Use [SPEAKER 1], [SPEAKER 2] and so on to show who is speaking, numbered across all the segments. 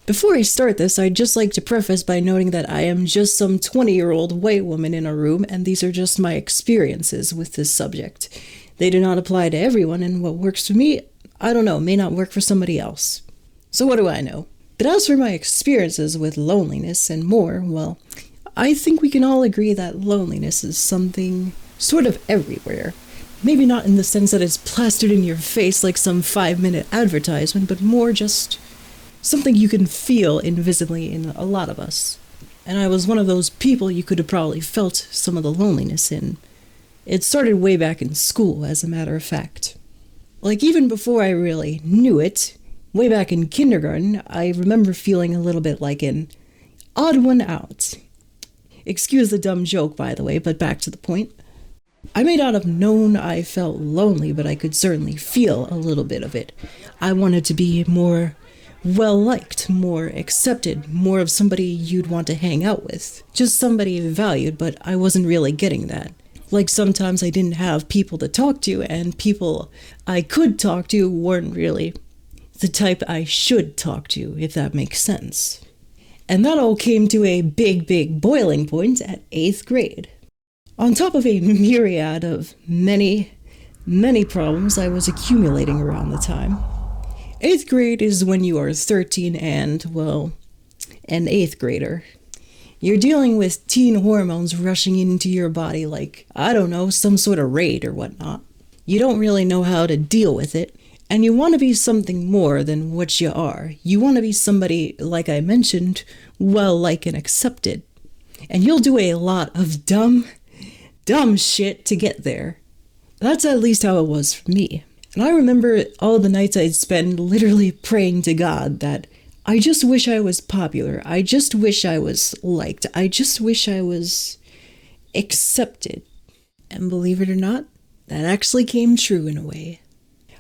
[SPEAKER 1] Before I start this, I'd just like to preface by noting that I am just some 20-year-old white woman in a room, and these are just my experiences with this subject. They do not apply to everyone, and what works for me, I don't know, may not work for somebody else. So what do I know? But as for my experiences with loneliness and more, well, I think we can all agree that loneliness is something sort of everywhere. Maybe not in the sense that it's plastered in your face like some 5-minute advertisement, but more just something you can feel invisibly in a lot of us. And I was one of those people you could have probably felt some of the loneliness in. It started way back in school, as a matter of fact. Like, even before I really knew it, way back in kindergarten, I remember feeling a little bit like an odd one out. Excuse the dumb joke, by the way, but back to the point. I may not have known I felt lonely, but I could certainly feel a little bit of it. I wanted to be more well-liked, more accepted, more of somebody you'd want to hang out with. Just somebody valued, but I wasn't really getting that. Like, sometimes I didn't have people to talk to, and people I could talk to weren't really the type I should talk to, if that makes sense. And that all came to a big boiling point at 8th grade. On top of a myriad of many problems I was accumulating around the time. 8th grade is when you are 13 and, well, an 8th grader. You're dealing with teen hormones rushing into your body like, I don't know, some sort of raid or whatnot. You don't really know how to deal with it, and you want to be something more than what you are. You want to be somebody, like I mentioned, well-liked and accepted. And you'll do a lot of dumb shit to get there. That's at least how it was for me. And I remember all the nights I'd spend literally praying to God that I just wish I was popular. I just wish I was liked. I just wish I was accepted. And believe it or not, that actually came true in a way.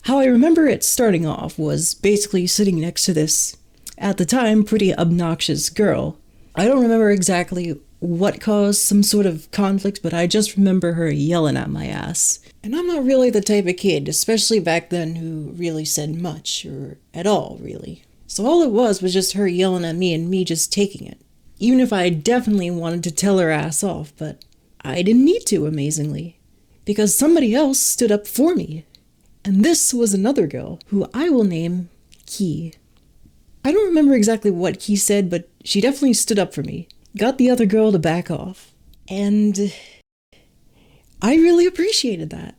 [SPEAKER 1] How I remember it starting off was basically sitting next to this, at the time, pretty obnoxious girl. I don't remember exactly what caused some sort of conflict, but I just remember her yelling at my ass. And I'm not really the type of kid, especially back then, who really said much, or at all, really. So all it was just her yelling at me and me just taking it. Even if I definitely wanted to tell her ass off, but I didn't need to, amazingly. Because somebody else stood up for me. And this was another girl, who I will name Key. I don't remember exactly what Key said, but she definitely stood up for me. Got the other girl to back off. And I really appreciated that.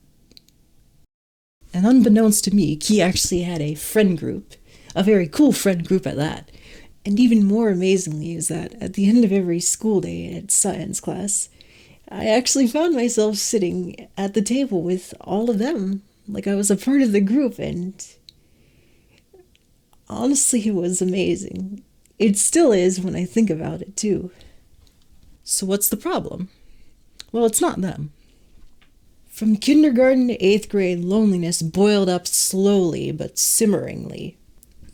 [SPEAKER 1] And unbeknownst to me, Key actually had a friend group. A very cool friend group at that. And even more amazingly is that at the end of every school day at science class, I actually found myself sitting at the table with all of them. Like I was a part of the group, and honestly, it was amazing. It still is when I think about it, too. So what's the problem? Well, it's not them. From kindergarten to 8th grade, loneliness boiled up slowly but simmeringly.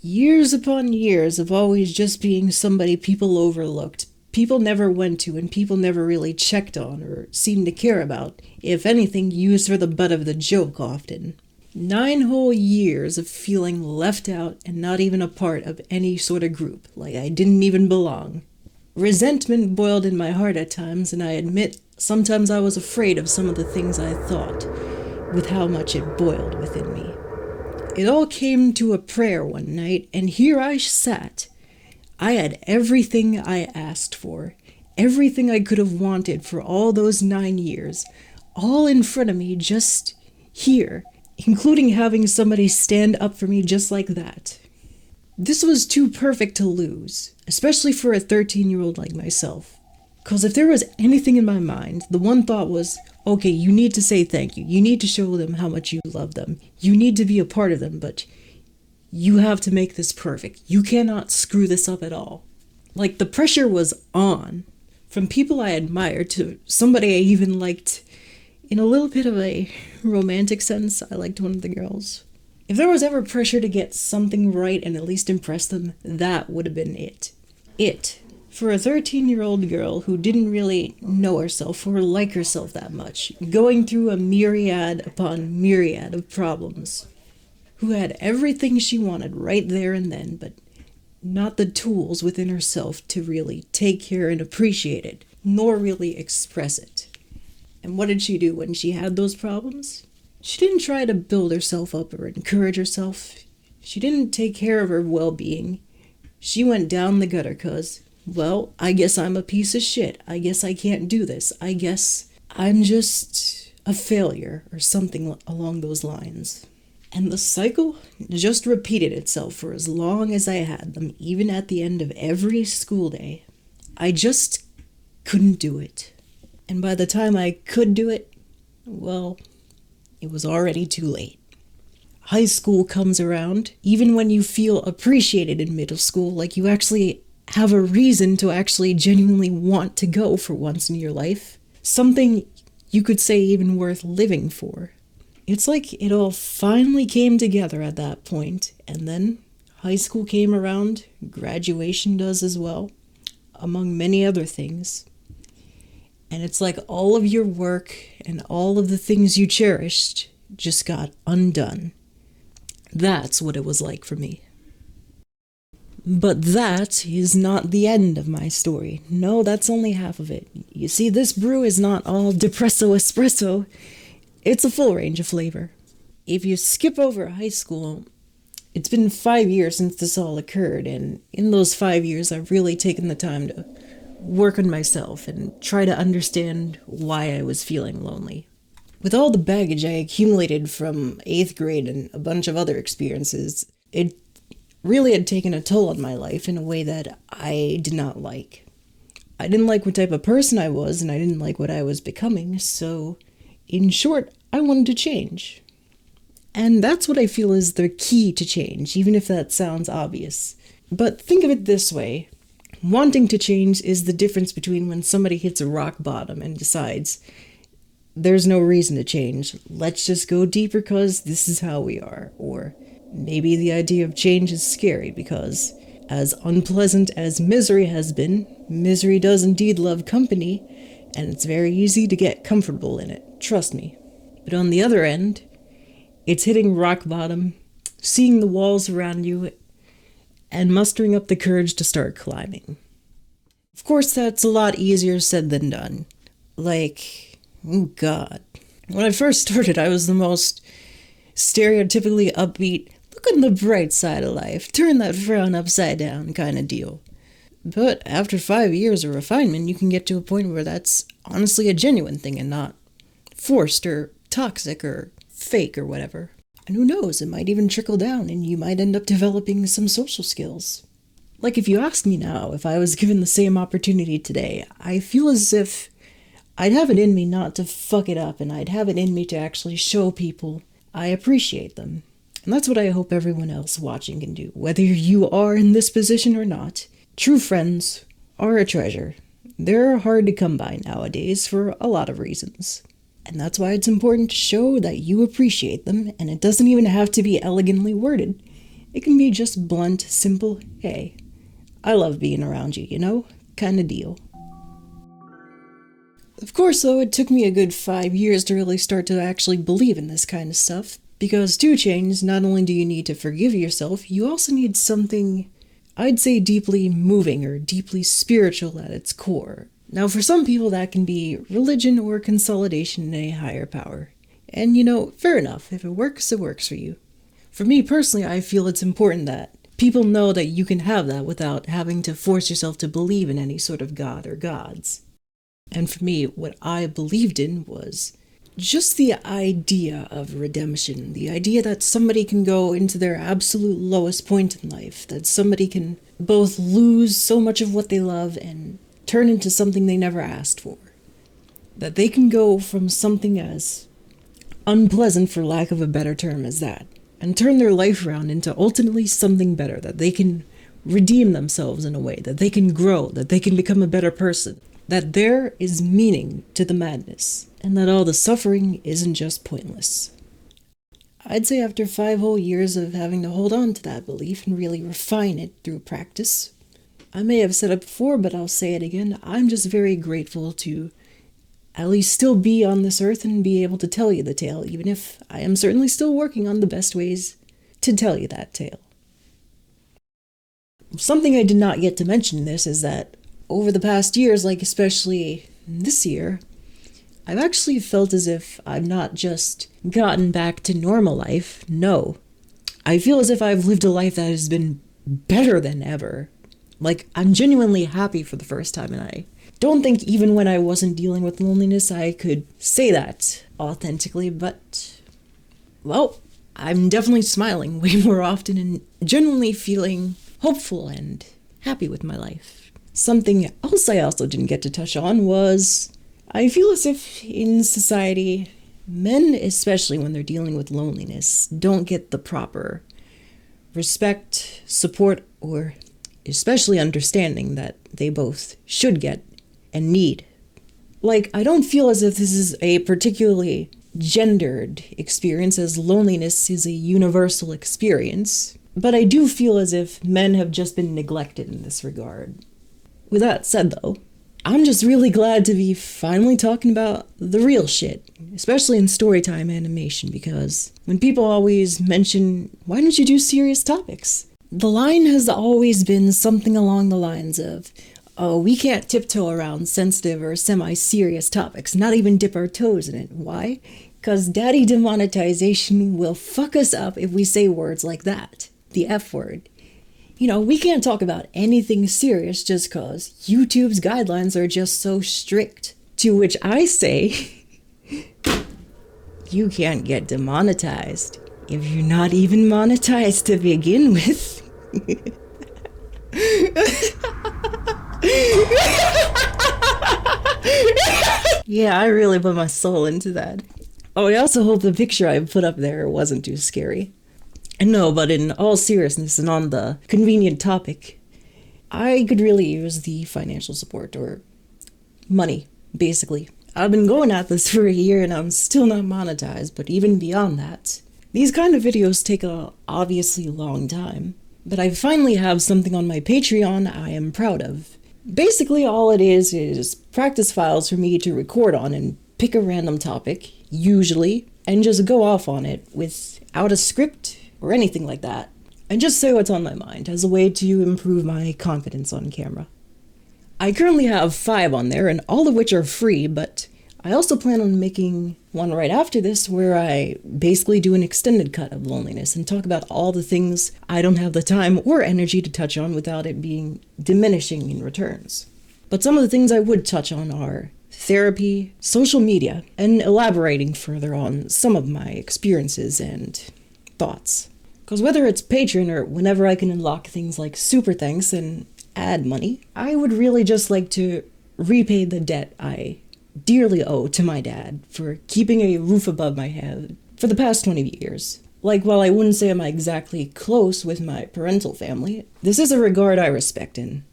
[SPEAKER 1] Years upon years of always just being somebody people overlooked, people never went to, and people never really checked on or seemed to care about. If anything, used for the butt of the joke often. 9 whole years of feeling left out and not even a part of any sort of group, like I didn't even belong. Resentment boiled in my heart at times, and I admit sometimes I was afraid of some of the things I thought, with how much it boiled within me. It all came to a prayer one night, and here I sat. I had everything I asked for, everything I could have wanted for all those 9 years, all in front of me, just here, including having somebody stand up for me just like that. This was too perfect to lose, especially for a 13-year-old like myself. Because if there was anything in my mind, the one thought was, okay, you need to say thank you. You need to show them how much you love them. You need to be a part of them, but you have to make this perfect. You cannot screw this up at all. Like, the pressure was on. From people I admired to somebody I even liked in a little bit of a romantic sense. I liked one of the girls. If there was ever pressure to get something right and at least impress them, that would have been it. It. For a 13-year-old girl who didn't really know herself or like herself that much, going through a myriad upon myriad of problems, who had everything she wanted right there and then, but not the tools within herself to really take care and appreciate it, nor really express it. And what did she do when she had those problems? She didn't try to build herself up or encourage herself. She didn't take care of her well-being. She went down the gutter because, well, I guess I'm a piece of shit. I guess I can't do this. I guess I'm just a failure or something along those lines. And the cycle just repeated itself for as long as I had them, even at the end of every school day. I just couldn't do it. And by the time I could do it, well, it was already too late. High school comes around, even when you feel appreciated in middle school, like you actually have a reason to actually genuinely want to go for once in your life. Something you could say even worth living for. It's like it all finally came together at that point, and then high school came around, graduation does as well, among many other things. And it's like all of your work and all of the things you cherished just got undone. That's what it was like for me. But that is not the end of my story. No, that's only half of it. You see, this brew is not all depresso espresso. It's a full range of flavor. If you skip over high school, it's been 5 years since this all occurred, and in those 5 years, I've really taken the time to work on myself and try to understand why I was feeling lonely. With all the baggage I accumulated from 8th grade and a bunch of other experiences, it really had taken a toll on my life in a way that I did not like. I didn't like what type of person I was, and I didn't like what I was becoming, so in short, I wanted to change. And that's what I feel is the key to change, even if that sounds obvious. But think of it this way. Wanting to change is the difference between when somebody hits a rock bottom and decides, there's no reason to change, let's just go deeper because this is how we are. Or maybe the idea of change is scary because, as unpleasant as misery has been, misery does indeed love company, and it's very easy to get comfortable in it, trust me. But on the other end, it's hitting rock bottom, seeing the walls around you, and mustering up the courage to start climbing. Of course, that's a lot easier said than done. Like, oh God. When I first started, I was the most stereotypically upbeat, look on the bright side of life, turn that frown upside down kind of deal. But after 5 years of refinement, you can get to a point where that's honestly a genuine thing and not forced or toxic or fake or whatever. And who knows, it might even trickle down and you might end up developing some social skills. Like if you ask me now, if I was given the same opportunity today, I feel as if I'd have it in me not to fuck it up, and I'd have it in me to actually show people I appreciate them. And that's what I hope everyone else watching can do, whether you are in this position or not. True friends are a treasure. They're hard to come by nowadays for a lot of reasons. And that's why it's important to show that you appreciate them, and it doesn't even have to be elegantly worded. It can be just blunt, simple, hey, I love being around you, you know? Kind of deal. Of course, though, it took me a good 5 years to really start to actually believe in this kind of stuff, because to change, not only do you need to forgive yourself, you also need something, I'd say, deeply moving or deeply spiritual at its core. Now, for some people, that can be religion or consolidation in a higher power. And, fair enough. If it works for you. For me personally, I feel it's important that people know that you can have that without having to force yourself to believe in any sort of god or gods. And for me, what I believed in was just the idea of redemption, the idea that somebody can go into their absolute lowest point in life, that somebody can both lose so much of what they love and turn into something they never asked for. That they can go from something as unpleasant, for lack of a better term, as that, and turn their life around into ultimately something better, that they can redeem themselves in a way, that they can grow, that they can become a better person, that there is meaning to the madness, and that all the suffering isn't just pointless. I'd say after 5 whole years of having to hold on to that belief and really refine it through practice, I may have said it before, but I'll say it again, I'm just very grateful to at least still be on this earth and be able to tell you the tale, even if I am certainly still working on the best ways to tell you that tale. Something I did not get to mention in this is that over the past years, like especially this year, I've actually felt as if I've not just gotten back to normal life. No. I feel as if I've lived a life that has been better than ever. Like, I'm genuinely happy for the first time, and I don't think even when I wasn't dealing with loneliness I could say that authentically, but, well, I'm definitely smiling way more often and genuinely feeling hopeful and happy with my life. Something else I also didn't get to touch on was, I feel as if in society, men, especially when they're dealing with loneliness, don't get the proper respect, support, or especially understanding that they both should get and need. Like, I don't feel as if this is a particularly gendered experience, as loneliness is a universal experience, but I do feel as if men have just been neglected in this regard. With that said, though, I'm just really glad to be finally talking about the real shit, especially in storytime animation, because when people always mention, why don't you do serious topics? The line has always been something along the lines of, oh, we can't tiptoe around sensitive or semi-serious topics, not even dip our toes in it. Why? Because daddy demonetization will fuck us up if we say words like that. The F word. You know, we can't talk about anything serious just because YouTube's guidelines are just so strict. To which I say, you can't get demonetized if you're not even monetized to begin with. Yeah, I really put my soul into that. Oh, I also hope the picture I put up there wasn't too scary. No, but in all seriousness and on the convenient topic, I could really use the financial support, or money, basically. I've been going at this for a year and I'm still not monetized, but even beyond that, these kind of videos take a obviously long time. But I finally have something on my Patreon I am proud of. Basically all it is practice files for me to record on and pick a random topic, usually, and just go off on it without a script or anything like that, and just say what's on my mind as a way to improve my confidence on camera. I currently have 5 on there, and all of which are free, but I also plan on making one right after this where I basically do an extended cut of loneliness and talk about all the things I don't have the time or energy to touch on without it being diminishing in returns. But some of the things I would touch on are therapy, social media, and elaborating further on some of my experiences and thoughts. Because whether it's Patreon or whenever I can unlock things like super thanks and ad money, I would really just like to repay the debt I dearly owe to my dad for keeping a roof above my head for the past 20 years. Like, while I wouldn't say I'm exactly close with my parental family, this is a regard I respect, and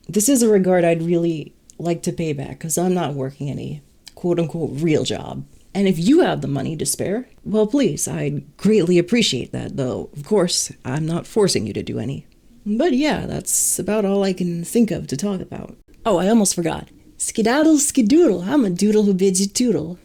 [SPEAKER 1] this is a regard I'd really like to pay back because I'm not working any quote-unquote real job. And if you have the money to spare, well, please, I'd greatly appreciate that, though, of course, I'm not forcing you to do any. But yeah, that's about all I can think of to talk about. Oh, I almost forgot. Skedaddle, skedoodle, I'm a doodle who bids you toodle.